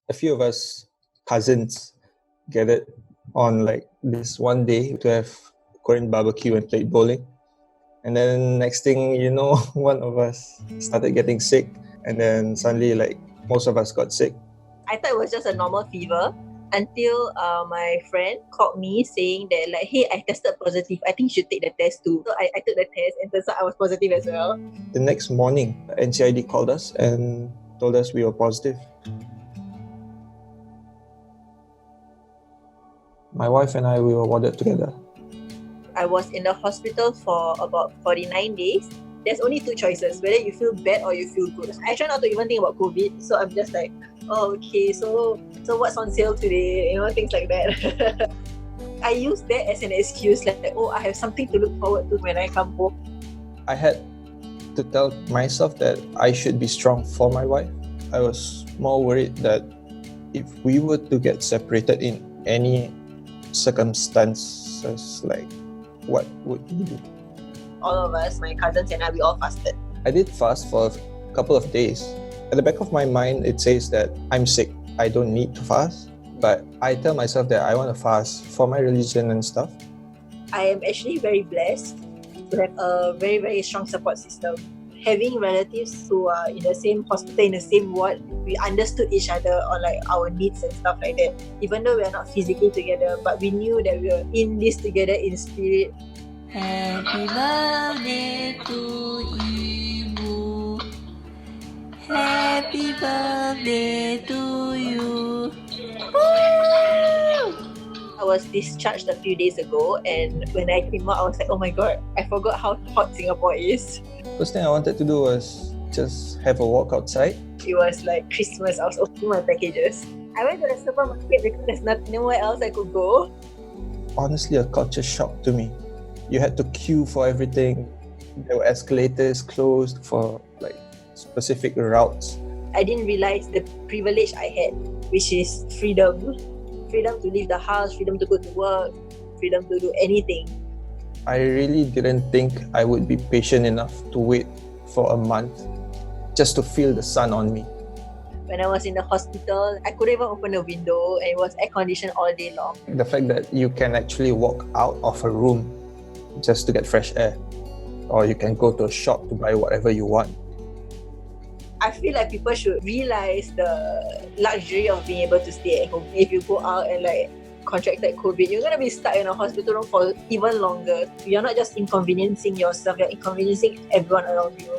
A few of us cousins gathered on like this one day to have Korean barbecue and played bowling. And then next thing you know, one of us started getting sick, and then suddenly like most of us got sick. I thought it was just a normal fever until my friend called me saying that like, hey, I tested positive. I think you should take the test too. So I took the test and turns out I was positive as well. The next morning, NCID called us and told us we were positive. My wife and I, we were warded together. I was in the hospital for about 49 days. There's only two choices, whether you feel bad or you feel good. I try not to even think about COVID, so I'm just like, oh, okay, so what's on sale today? You know, things like that. I use that as an excuse, like, oh, I have something to look forward to when I come home. I had to tell myself that I should be strong for my wife. I was more worried that if we were to get separated in any circumstances, like what would we do? All of us, my cousins and I, we all fasted. I did fast for a couple of days. At the back of my mind, it says that I'm sick. I don't need to fast. But I tell myself that I want to fast for my religion and stuff. I am actually very blessed to have a very, very strong support system. Having relatives who are in the same hospital, in the same ward, we understood each other on like our needs and stuff like that. Even though we are not physically together, but we knew that we were in this together in spirit. Happy birthday to Ibu. Happy birthday to you. Woo! I was discharged a few days ago, and when I came out, I was like, oh my god, I forgot how hot Singapore is. First thing I wanted to do was just have a walk outside. It was like Christmas. I was opening my packages. I went to the supermarket because there's nowhere else I could go. Honestly, a culture shock to me. You had to queue for everything. There were escalators closed for like specific routes. I didn't realize the privilege I had, which is freedom. Freedom to leave the house, freedom to go to work, freedom to do anything. I really didn't think I would be patient enough to wait for a month just to feel the sun on me. When I was in the hospital, I couldn't even open the window, and it was air conditioned all day long. The fact that you can actually walk out of a room just to get fresh air, or you can go to a shop to buy whatever you want. I feel like people should realize the luxury of being able to stay at home. If you go out and like contracted COVID, you're gonna be stuck in a hospital room for even longer. You're not just inconveniencing yourself, you're inconveniencing everyone around you.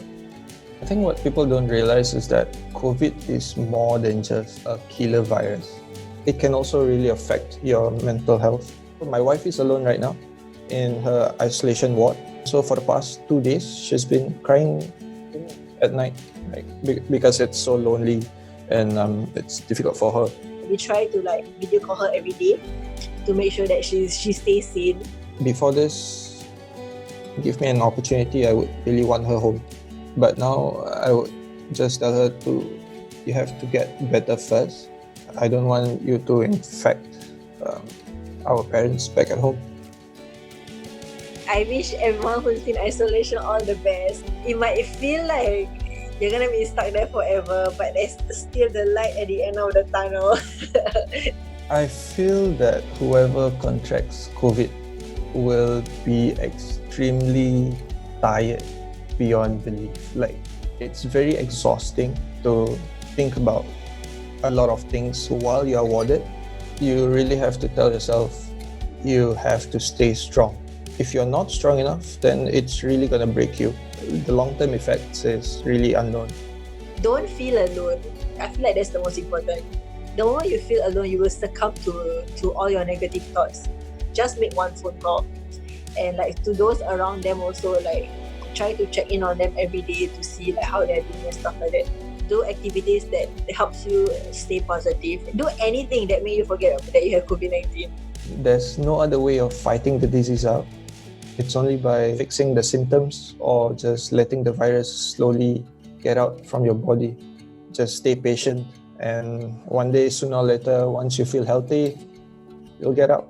I think what people don't realize is that COVID is more than just a killer virus. It can also really affect your mental health. My wife is alone right now in her isolation ward. So for the past 2 days, she's been crying at night, because it's so lonely and it's difficult for her. We try to like video call her every day to make sure that she stays sane. Before this, give me an opportunity, I would really want her home. But now I would just tell her you have to get better first. I don't want you to infect our parents back at home. I wish everyone who's in isolation all the best. It might feel like you're gonna be stuck there forever, but there's still the light at the end of the tunnel. I feel that whoever contracts COVID will be extremely tired beyond belief. Like, it's very exhausting to think about a lot of things while you're warded. You really have to tell yourself you have to stay strong. If you're not strong enough, then it's really gonna break you. The long-term effects is really unknown. Don't feel alone. I feel like that's the most important. The moment you feel alone, you will succumb to all your negative thoughts. Just make one phone call. And like to those around them also, like try to check in on them every day to see like how they're doing and stuff like that. Do activities that helps you stay positive. Do anything that make you forget that you have COVID-19. There's no other way of fighting the disease out. It's only by fixing the symptoms or just letting the virus slowly get out from your body. Just stay patient, and one day, sooner or later, once you feel healthy, you'll get out.